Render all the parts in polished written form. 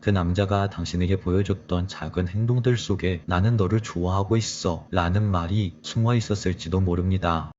그 남자가 당신에게 보여줬던 작은 행동들 속에 나는 너를 좋아하고 있어 라는 말이 숨어 있었을지도 모릅니다.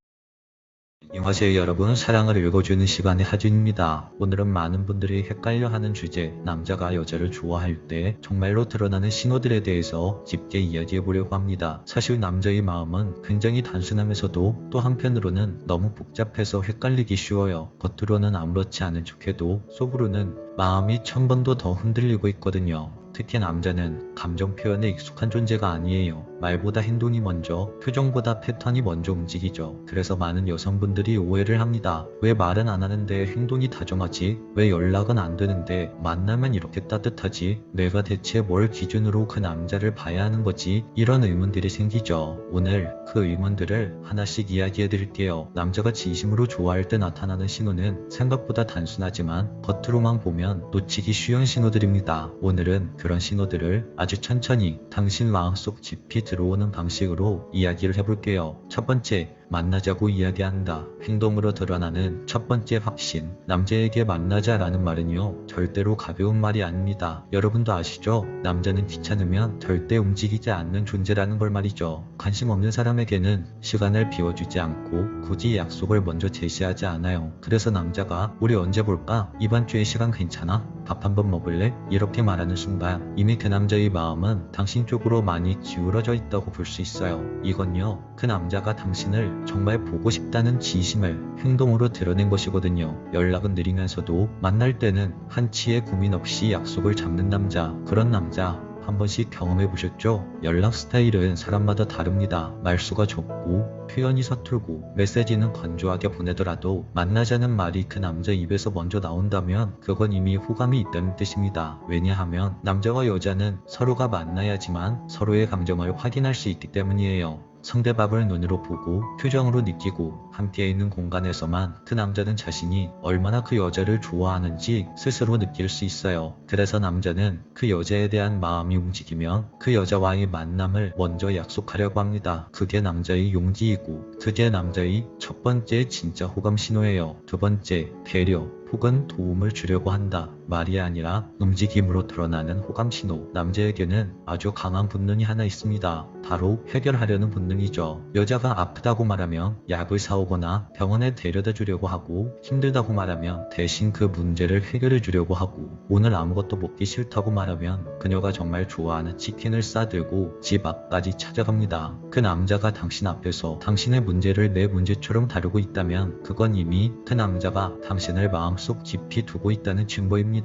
안녕하세요 여러분, 사랑을 읽어주는 시간의 하준입니다. 오늘은 많은 분들이 헷갈려하는 주제, 남자가 여자를 좋아할 때 정말로 드러나는 신호들에 대해서 깊게 이야기해보려고 합니다. 사실 남자의 마음은 굉장히 단순하면서도 또 한편으로는 너무 복잡해서 헷갈리기 쉬워요. 겉으로는 아무렇지 않은 척해도 속으로는 마음이 1000번도 더 흔들리고 있거든요. 특히 남자는 감정 표현에 익숙한 존재가 아니에요. 말보다 행동이 먼저, 표정보다 패턴이 먼저 움직이죠. 그래서 많은 여성분들이 오해를 합니다. 왜 말은 안 하는데 행동이 다정하지? 왜 연락은 안 되는데 만나면 이렇게 따뜻하지? 내가 대체 뭘 기준으로 그 남자를 봐야 하는 거지? 이런 의문들이 생기죠. 오늘 그 의문들을 하나씩 이야기해 드릴게요. 남자가 진심으로 좋아할 때 나타나는 신호는 생각보다 단순하지만 겉으로만 보면 놓치기 쉬운 신호들입니다. 오늘은 그런 신호들을 아주 천천히 당신 마음속 깊이 들어오는 방식으로 이야기를 해볼게요. 첫 번째, 만나자고 이야기한다. 행동으로 드러나는 첫 번째 확신. 남자에게 만나자라는 말은요, 절대로 가벼운 말이 아닙니다. 여러분도 아시죠? 남자는 귀찮으면 절대 움직이지 않는 존재라는 걸 말이죠. 관심 없는 사람에게는 시간을 비워주지 않고 굳이 약속을 먼저 제시하지 않아요. 그래서 남자가 우리 언제 볼까? 이번 주에 시간 괜찮아? 밥 한번 먹을래? 이렇게 말하는 순간 이미 그 남자의 마음은 당신 쪽으로 많이 기울어져 있다고 볼 수 있어요. 이건요, 그 남자가 당신을 정말 보고 싶다는 진심을 행동으로 드러낸 것이거든요. 연락은 느리면서도 만날 때는 한치의 고민 없이 약속을 잡는 남자, 그런 남자 한 번씩 경험해 보셨죠? 연락 스타일은 사람마다 다릅니다. 말수가 적고 표현이 서툴고 메시지는 건조하게 보내더라도 만나자는 말이 그 남자 입에서 먼저 나온다면 그건 이미 호감이 있다는 뜻입니다. 왜냐하면 남자와 여자는 서로가 만나야지만 서로의 감정을 확인할 수 있기 때문이에요. 상대방을 눈으로 보고 표정으로 느끼고 함께 있는 공간에서만 그 남자는 자신이 얼마나 그 여자를 좋아하는지 스스로 느낄 수 있어요. 그래서 남자는 그 여자에 대한 마음이 움직이면 그 여자와의 만남을 먼저 약속하려고 합니다. 그게 남자의 용기이고 그게 남자의 첫 번째 진짜 호감 신호예요. 두 번째, 배려 혹은 도움을 주려고 한다. 말이 아니라 움직임으로 드러나는 호감 신호. 남자에게는 아주 강한 본능이 하나 있습니다. 바로 해결하려는 본능이죠. 여자가 아프다고 말하면 약을 사오거나 병원에 데려다 주려고 하고, 힘들다고 말하면 대신 그 문제를 해결해 주려고 하고, 오늘 아무것도 먹기 싫다고 말하면 그녀가 정말 좋아하는 치킨을 싸들고 집 앞까지 찾아갑니다. 그 남자가 당신 앞에서 당신의 문제를 내 문제처럼 다루고 있다면 그건 이미 그 남자가 당신을 마음속 깊이 두고 있다는 증거입니다.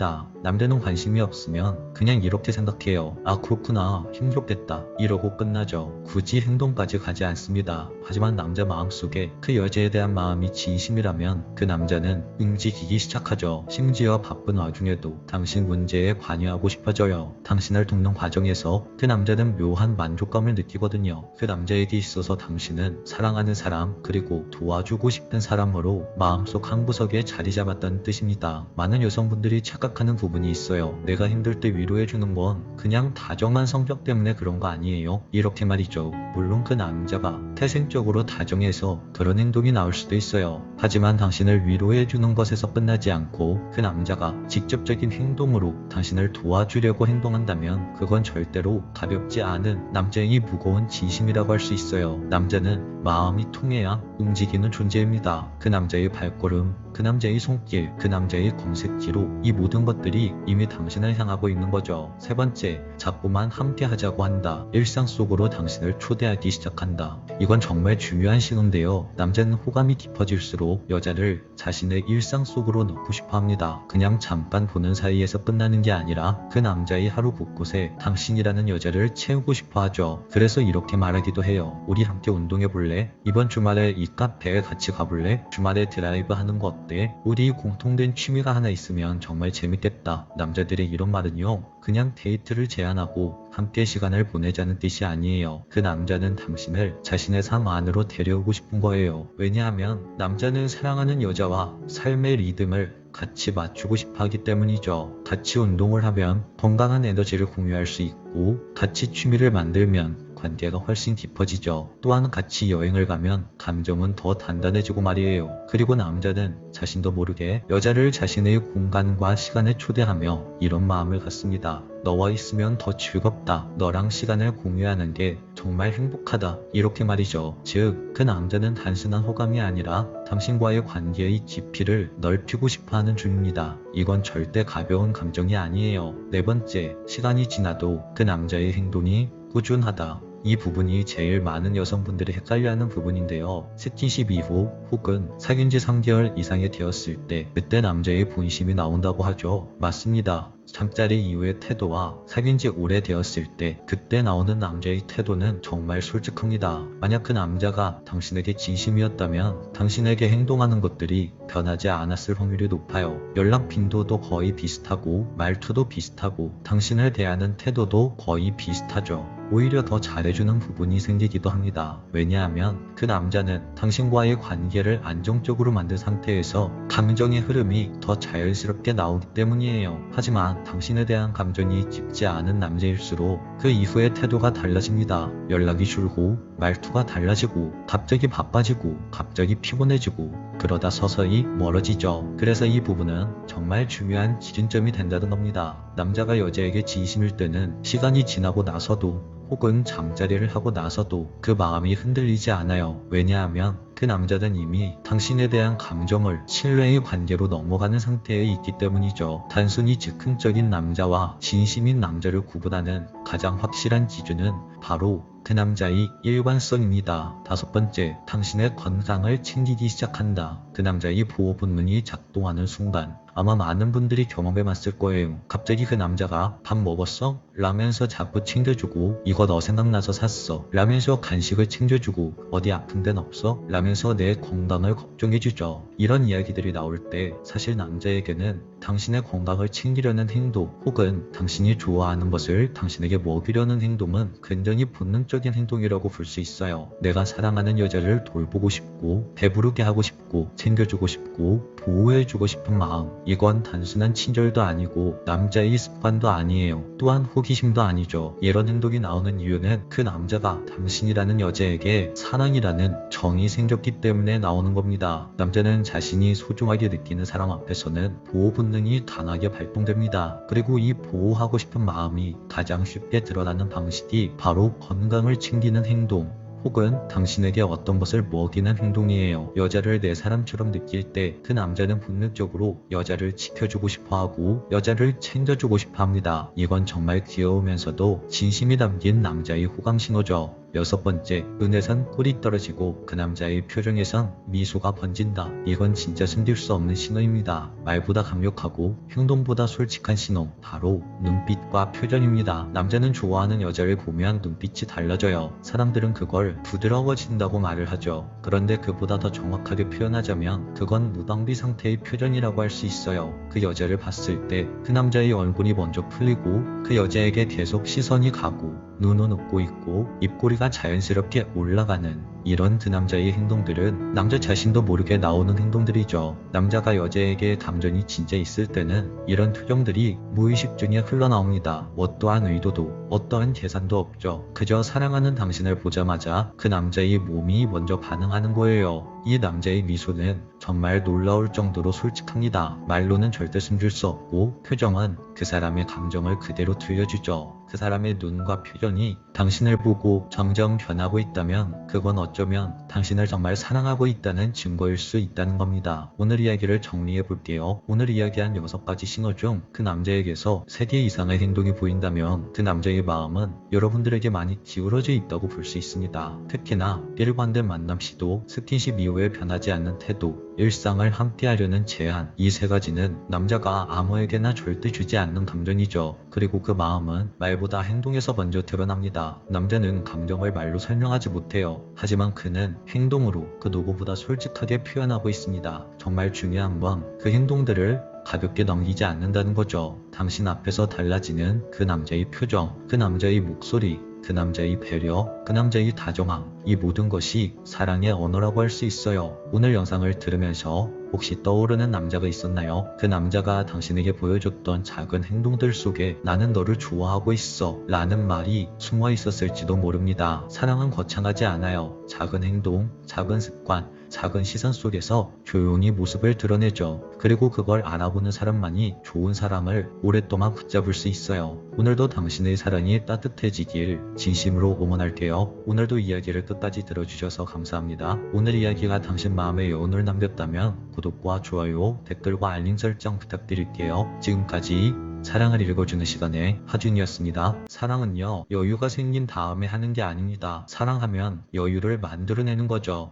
남자는 관심이 없으면 그냥 이렇게 생각해요. 아, 그렇구나, 힘들었겠다, 이러고 끝나죠. 굳이 행동까지 가지 않습니다. 하지만 남자 마음속에 그 여자에 대한 마음이 진심이라면 그 남자는 움직이기 시작하죠. 심지어 바쁜 와중에도 당신 문제에 관여하고 싶어져요. 당신을 돕는 과정에서 그 남자는 묘한 만족감을 느끼거든요. 그 남자에게 있어서 당신은 사랑하는 사람, 그리고 도와주고 싶은 사람으로 마음속 한 구석에 자리 잡았다는 뜻입니다. 많은 여성분들이 착각하는 부분이 있어요. 내가 힘들 때 위로해주는 건 그냥 다정한 성격 때문에 그런 거 아니에요? 이렇게 말이죠. 물론 그 남자가 태생적으로 다정해서 그런 행동이 나올 수도 있어요. 하지만 당신을 위로해주는 것에서 끝나지 않고 그 남자가 직접적인 행동으로 당신을 도와주려고 행동한다면 그건 절대로 가볍지 않은 남자의 무거운 진심이라고 할 수 있어요. 남자는 마음이 통해야 움직이는 존재입니다. 그 남자의 발걸음, 그 남자의 손길, 그 남자의 검색지로 이 모든 것들이 이미 당신을 향하고 있는 거죠. 세 번째, 자꾸만 함께 하자고 한다. 일상 속으로 당신을 초대하기 시작한다. 이건 정말 중요한 신호인데요. 남자는 호감이 깊어질수록 여자를 자신의 일상 속으로 넣고 싶어 합니다. 그냥 잠깐 보는 사이에서 끝나는 게 아니라 그 남자의 하루 곳곳에 당신이라는 여자를 채우고 싶어 하죠. 그래서 이렇게 말하기도 해요. 우리 함께 운동해 볼래? 이번 주말에 이 카페에 같이 가볼래? 주말에 드라이브 하는 거 어때? 우리 공통된 취미가 하나 있으면 정말 재밌겠다. 남자들의 이런 말은요, 그냥 데이트를 제안하고 함께 시간을 보내자는 뜻이 아니에요. 그 남자는 당신을 자신의 삶 안으로 데려오고 싶은 거예요. 왜냐하면 남자는 사랑하는 여자와 삶의 리듬을 같이 맞추고 싶어 하기 때문이죠. 같이 운동을 하면 건강한 에너지를 공유할 수 있고, 같이 취미를 만들면 관계가 훨씬 깊어지죠. 또한 같이 여행을 가면 감정은 더 단단해지고 말이에요. 그리고 남자는 자신도 모르게 여자를 자신의 공간과 시간에 초대하며 이런 마음을 갖습니다. 너와 있으면 더 즐겁다. 너랑 시간을 공유하는 게 정말 행복하다. 이렇게 말이죠. 즉, 그 남자는 단순한 호감이 아니라 당신과의 관계의 깊이를 넓히고 싶어하는 중입니다. 이건 절대 가벼운 감정이 아니에요. 네 번째, 시간이 지나도 그 남자의 행동이 꾸준하다. 이 부분이 제일 많은 여성분들이 헷갈려하는 부분인데요. 스킨십 이후 혹은 사귄 지 3개월 이상이 되었을 때 그때 남자의 본심이 나온다고 하죠. 맞습니다. 잠자리 이후의 태도와 사귄 지 오래되었을 때 그때 나오는 남자의 태도는 정말 솔직합니다. 만약 그 남자가 당신에게 진심이었다면 당신에게 행동하는 것들이 변하지 않았을 확률이 높아요. 연락 빈도도 거의 비슷하고 말투도 비슷하고 당신을 대하는 태도도 거의 비슷하죠. 오히려 더 잘해주는 부분이 생기기도 합니다. 왜냐하면 그 남자는 당신과의 관계를 안정적으로 만든 상태에서 감정의 흐름이 더 자연스럽게 나오기 때문이에요. 하지만 당신에 대한 감정이 깊지 않은 남자일수록 그 이후의 태도가 달라집니다. 연락이 줄고 말투가 달라지고 갑자기 바빠지고 갑자기 피곤해지고 그러다 서서히 멀어지죠. 그래서 이 부분은 정말 중요한 지점이 된다는 겁니다. 남자가 여자에게 진심일 때는 시간이 지나고 나서도 혹은 잠자리를 하고 나서도 그 마음이 흔들리지 않아요. 왜냐하면 그 남자는 이미 당신에 대한 감정을 신뢰의 관계로 넘어가는 상태에 있기 때문이죠. 단순히 즉흥적인 남자와 진심인 남자를 구분하는 가장 확실한 기준은 바로 그 남자의 일관성입니다. 다섯 번째, 당신의 건강을 챙기기 시작한다. 그 남자의 보호 본능이 작동하는 순간 아마 많은 분들이 경험해봤을 거예요. 갑자기 그 남자가 밥 먹었어? 라면서 자꾸 챙겨주고 이거 너 생각나서 샀어? 라면서 간식을 챙겨주고 어디 아픈 데는 없어? 라면서 내 건강을 걱정해주죠. 이런 이야기들이 나올 때 사실 남자에게는 당신의 건강을 챙기려는 행동 혹은 당신이 좋아하는 것을 당신에게 먹이려는 행동은 굉장히 본능적인 행동이라고 볼 수 있어요. 내가 사랑하는 여자를 돌보고 싶고 배부르게 하고 싶고 챙겨주고 싶고 보호해주고 싶은 마음, 이건 단순한 친절도 아니고 남자의 습관도 아니에요. 또한 호기심도 아니죠. 이런 행동이 나오는 이유는 그 남자가 당신이라는 여자에게 사랑이라는 정이 생겼기 때문에 나오는 겁니다. 남자는 자신이 소중하게 느끼는 사람 앞에서는 보호 본능이 강하게 발동됩니다. 그리고 이 보호하고 싶은 마음이 가장 쉽게 드러나는 방식이 바로 건강을 챙기는 행동 혹은 당신에게 어떤 것을 먹이는 행동이에요. 여자를 내 사람처럼 느낄 때 그 남자는 본능적으로 여자를 지켜주고 싶어하고 여자를 챙겨주고 싶어합니다. 이건 정말 귀여우면서도 진심이 담긴 남자의 호감 신호죠. 여섯 번째, 눈에선 꿀이 떨어지고 그 남자의 표정에선 미소가 번진다. 이건 진짜 숨길 수 없는 신호입니다. 말보다 강력하고 행동보다 솔직한 신호, 바로 눈빛과 표정입니다. 남자는 좋아하는 여자를 보면 눈빛이 달라져요. 사람들은 그걸 부드러워진다고 말을 하죠. 그런데 그보다 더 정확하게 표현하자면 그건 무방비 상태의 표정이라고 할 수 있어요. 그 여자를 봤을 때 그 남자의 얼굴이 먼저 풀리고 그 여자에게 계속 시선이 가고 눈은 웃고 있고 입꼬리가 자연스럽게 올라가는 이런 그 남자의 행동들은 남자 자신도 모르게 나오는 행동들이죠. 남자가 여자에게 감정이 진짜 있을 때는 이런 표정들이 무의식 중에 흘러나옵니다. 어떠한 의도도 어떠한 계산도 없죠. 그저 사랑하는 당신을 보자마자 그 남자의 몸이 먼저 반응하는 거예요. 이 남자의 미소는 정말 놀라울 정도로 솔직합니다. 말로는 절대 숨길 수 없고 표정은 그 사람의 감정을 그대로 들려주죠. 그 사람의 눈과 표정이 당신을 보고 점점 변하고 있다면 그건 어쩌면 당신을 정말 사랑하고 있다는 증거일 수 있다는 겁니다. 오늘 이야기를 정리해 볼게요. 오늘 이야기한 6가지 신호 중 그 남자에게서 3개 이상의 행동이 보인다면 그 남자의 마음은 여러분들에게 많이 기울어져 있다고 볼 수 있습니다. 특히나 일관된 만남 시도, 스킨십 이후에 변하지 않는 태도, 일상을 함께하려는 제안, 이 3가지는 남자가 아무에게나 절대 주지 않는 감정이죠. 그리고 그 마음은 말보다 행동에서 먼저 드러납니다. 남자는 감정을 말로 설명하지 못해요. 하지만 그는 행동으로 그 누구보다 솔직하게 표현하고 있습니다. 정말 중요한 건 그 행동들을 가볍게 넘기지 않는다는 거죠. 당신 앞에서 달라지는 그 남자의 표정, 그 남자의 목소리, 그 남자의 배려, 그 남자의 다정함, 이 모든 것이 사랑의 언어라고 할 수 있어요. 오늘 영상을 들으면서 혹시 떠오르는 남자가 있었나요? 그 남자가 당신에게 보여줬던 작은 행동들 속에 나는 너를 좋아하고 있어 라는 말이 숨어 있었을지도 모릅니다. 사랑은 거창하지 않아요. 작은 행동, 작은 습관, 작은 시선 속에서 조용히 모습을 드러내죠. 그리고 그걸 알아보는 사람만이 좋은 사람을 오랫동안 붙잡을 수 있어요. 오늘도 당신의 사랑이 따뜻해지길 진심으로 응원할게요. 오늘도 이야기를 끝까지 들어주셔서 감사합니다. 오늘 이야기가 당신 마음에 여운을 남겼다면 구독과 좋아요, 댓글과 알림 설정 부탁드릴게요. 지금까지 사랑을 읽어주는 시간의 하준이었습니다. 사랑은요, 여유가 생긴 다음에 하는 게 아닙니다. 사랑하면 여유를 만들어내는 거죠.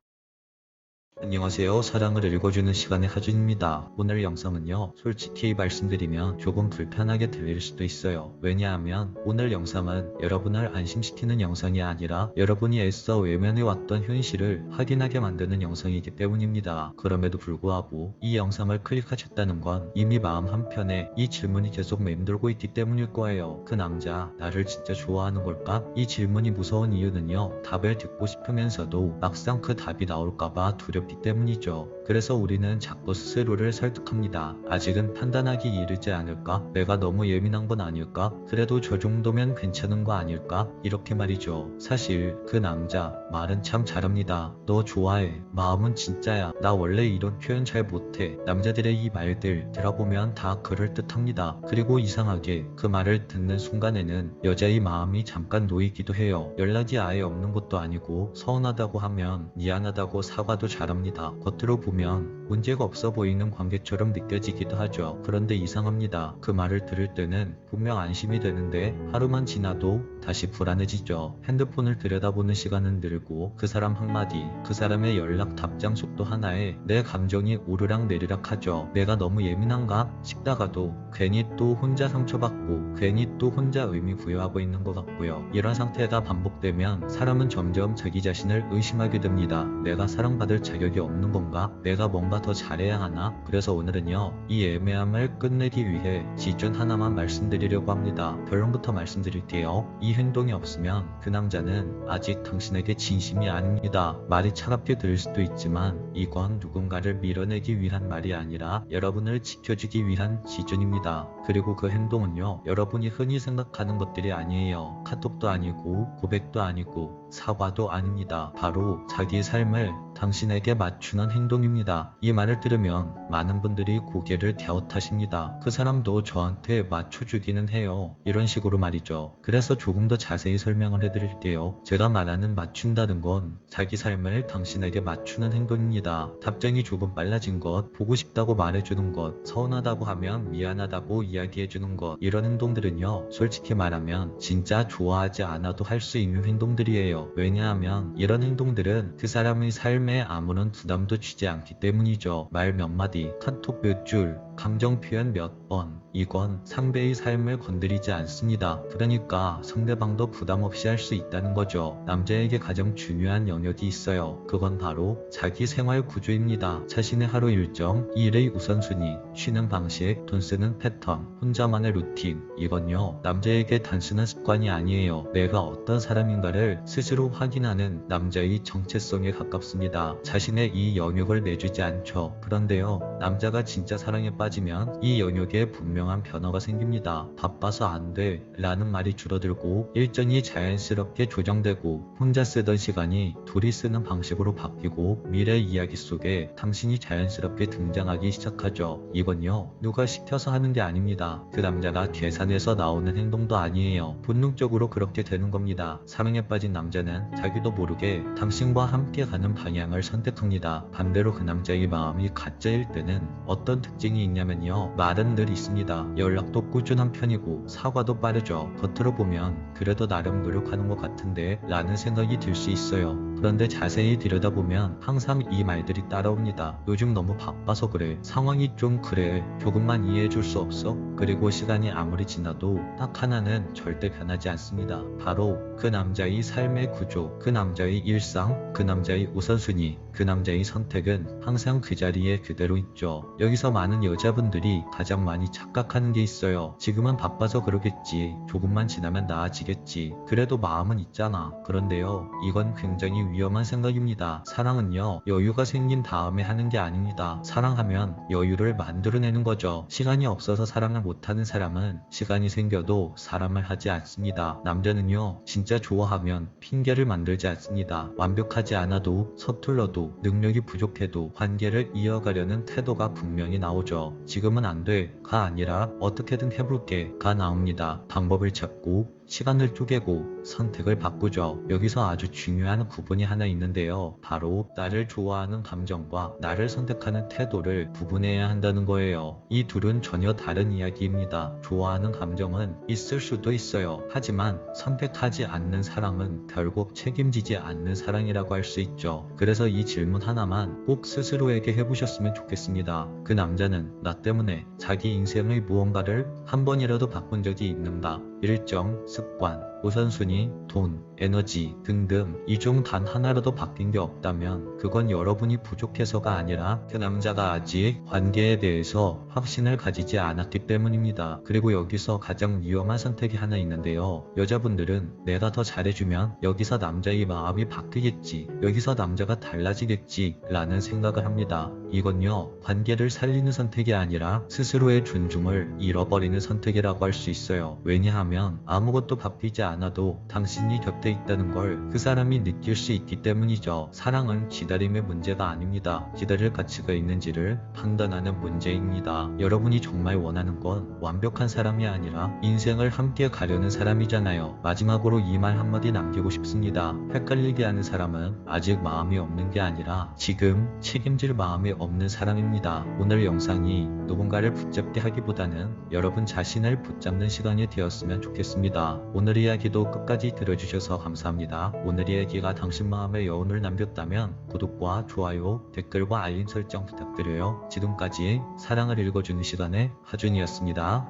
안녕하세요. 사랑을 읽어주는 시간의 하준입니다. 오늘 영상은요, 솔직히 말씀드리면 조금 불편하게 들릴 수도 있어요. 왜냐하면 오늘 영상은 여러분을 안심시키는 영상이 아니라 여러분이 애써 외면해왔던 현실을 확인하게 만드는 영상이기 때문입니다. 그럼에도 불구하고 이 영상을 클릭하셨다는 건 이미 마음 한편에 이 질문이 계속 맴돌고 있기 때문일 거예요. 그 남자 나를 진짜 좋아하는 걸까? 이 질문이 무서운 이유는요, 답을 듣고 싶으면서도 막상 그 답이 나올까봐 두렵기 때문이죠. 그래서 우리는 자꾸 스스로를 설득합니다. 아직은 판단하기 이르지 않을까? 내가 너무 예민한 건 아닐까? 그래도 저 정도면 괜찮은 거 아닐까? 이렇게 말이죠. 사실 그 남자 말은 참 잘합니다. 너 좋아해. 마음은 진짜야. 나 원래 이런 표현 잘 못해. 남자들의 이 말들 들어보면 다 그럴듯합니다. 그리고 이상하게 그 말을 듣는 순간에는 여자의 마음이 잠깐 놓이기도 해요. 연락이 아예 없는 것도 아니고 서운하다고 하면 미안하다고 사과도 잘합니다. 겉으로 보면 문제가 없어 보이는 관계처럼 느껴지기도 하죠. 그런데 이상합니다. 그 말을 들을 때는 분명 안심이 되는데 하루만 지나도 다시 불안해지죠. 핸드폰을 들여다보는 시간은 늘고 그 사람 한마디, 그 사람의 연락 답장 속도 하나에 내 감정이 오르락 내리락 하죠. 내가 너무 예민한가 싶다가도 괜히 또 혼자 상처받고 괜히 또 혼자 의미 부여하고 있는 것 같고요. 이런 상태가 반복되면 사람은 점점 자기 자신을 의심하게 됩니다. 내가 사랑받을 자격이 없는 건가? 내가 뭔가 더 잘해야 하나? 그래서 오늘은요, 이 애매함을 끝내기 위해 지준 하나만 말씀드리려고 합니다. 결론부터 말씀드릴게요. 이 행동이 없으면 그 남자는 아직 당신에게 진심이 아닙니다. 말이 차갑게 들릴 수도 있지만 이건 누군가를 밀어내기 위한 말이 아니라 여러분을 지켜주기 위한 지준입니다. 그리고 그 행동은요, 여러분이 흔히 생각하는 것들이 아니에요. 카톡도 아니고 고백도 아니고 사과도 아닙니다. 바로 자기 삶을 당신에게 맞추는 행동입니다. 이 말을 들으면 많은 분들이 고개를 갸웃하십니다. 그 사람도 저한테 맞춰주기는 해요. 이런 식으로 말이죠. 그래서 조금 더 자세히 설명을 해드릴게요. 제가 말하는 맞춘다는 건 자기 삶을 당신에게 맞추는 행동입니다. 답장이 조금 빨라진 것, 보고 싶다고 말해주는 것, 서운하다고 하면 미안하다고 이야기해주는 것, 이런 행동들은요, 솔직히 말하면 진짜 좋아하지 않아도 할 수 있는 행동들이에요. 왜냐하면 이런 행동들은 그 사람의 삶에 아무런 부담도 주지 않기 때문이죠. 말 몇 마디, 카톡 몇 줄, 감정 표현 몇 번, 이건 상대의 삶을 건드리지 않습니다. 그러니까 상대방도 부담 없이 할 수 있다는 거죠. 남자에게 가장 중요한 영역이 있어요. 그건 바로 자기 생활 구조입니다. 자신의 하루 일정, 일의 우선순위, 쉬는 방식, 돈 쓰는 패턴, 혼자만의 루틴, 이건요, 남자에게 단순한 습관이 아니에요. 내가 어떤 사람인가를 스스로 확인하는 남자의 정체성에 가깝습니다. 자신의 이 영역을 내주지 않죠. 그런데요, 남자가 진짜 사랑에 빠지면 이 영역에 분명한 변화가 생깁니다. 바빠서 안 돼 라는 말이 줄어들고 일정이 자연스럽게 조정되고 혼자 쓰던 시간이 둘이 쓰는 방식으로 바뀌고 미래 이야기 속에 당신이 자연스럽게 등장하기 시작하죠. 이건요, 누가 시켜서 하는 게 아닙니다. 그 남자가 계산해서 나오는 행동도 아니에요. 본능적으로 그렇게 되는 겁니다. 사랑에 빠진 남자는 자기도 모르게 당신과 함께 가는 방향을 선택합니다. 반대로 그 남자의 마음이 가짜일 때는 어떤 특징이 있냐면요, 말은 늘 있습니다. 연락도 꾸준한 편이고 사과도 빠르죠. 겉으로 보면 그래도 나름 노력하는 것 같은데 라는 생각이 들 수 있어요. 그런데 자세히 들여다보면 항상 이 말들이 따라옵니다. 요즘 너무 바빠서 그래. 상황이 좀 그래. 조금만 이해해줄 수 없어? 그리고 시간이 아무리 지나도 딱 하나는 절대 변하지 않습니다. 바로 그 남자의 삶의 구조, 그 남자의 일상, 그 남자의 우선순위 우선순위, 그 남자의 선택은 항상 그 자리에 그대로 있죠. 여기서 많은 여자분들이 가장 많이 착각하는 게 있어요. 지금은 바빠서 그러겠지. 조금만 지나면 나아지겠지. 그래도 마음은 있잖아. 그런데요, 이건 굉장히 위험한 생각입니다. 사랑은요, 여유가 생긴 다음에 하는 게 아닙니다. 사랑하면 여유를 만들어내는 거죠. 시간이 없어서 사랑을 못하는 사람은 시간이 생겨도 사랑을 하지 않습니다. 남자는요, 진짜 좋아하면 핑계를 만들지 않습니다. 완벽하지 않아도, 서툴러도, 능력이 부족해도 관계를 이어가려는 태도가 분명히 나오죠. 지금은 안 돼, 가 아니라 어떻게든 해볼게, 가 나옵니다. 방법을 찾고 시간을 쪼개고 선택을 바꾸죠. 여기서 아주 중요한 구분이 하나 있는데요. 바로 나를 좋아하는 감정과 나를 선택하는 태도를 구분해야 한다는 거예요. 이 둘은 전혀 다른 이야기입니다. 좋아하는 감정은 있을 수도 있어요. 하지만 선택하지 않는 사랑은 결국 책임지지 않는 사랑이라고 할 수 있죠. 그래서 이 질문 하나만 꼭 스스로에게 해보셨으면 좋겠습니다. 그 남자는 나 때문에 자기 인생의 무언가를 한 번이라도 바꾼 적이 있는가? 일정, 습관, 우선순위, 돈, 에너지 등등 이 중 단 하나라도 바뀐 게 없다면 그건 여러분이 부족해서가 아니라 그 남자가 아직 관계에 대해서 확신을 가지지 않았기 때문입니다. 그리고 여기서 가장 위험한 선택이 하나 있는데요. 여자분들은 내가 더 잘해주면 여기서 남자의 마음이 바뀌겠지, 여기서 남자가 달라지겠지 라는 생각을 합니다. 이건요, 관계를 살리는 선택이 아니라 스스로의 존중을 잃어버리는 선택이라고 할 수 있어요. 왜냐하면 아무것도 바뀌지 않아도 당신이 곁에 있다는 걸 그 사람이 느낄 수 있기 때문이죠. 사랑은 기다림의 문제가 아닙니다. 기다릴 가치가 있는지를 판단하는 문제입니다. 여러분이 정말 원하는 건 완벽한 사람이 아니라 인생을 함께 가려는 사람이잖아요. 마지막으로 이 말 한마디 남기고 싶습니다. 헷갈리게 하는 사람은 아직 마음이 없는 게 아니라 지금 책임질 마음이 없는 사람입니다. 오늘 영상이 누군가를 붙잡게 하기보다는 여러분 자신을 붙잡는 시간이 되었으면 좋겠습니다. 오늘 이야기도 끝까지 들어주셔서 감사합니다. 오늘 이야기가 당신 마음에 여운을 남겼다면 구독과 좋아요, 댓글과 알림 설정 부탁드려요. 지금까지 사랑을 읽어주는 시간의 하준이었습니다.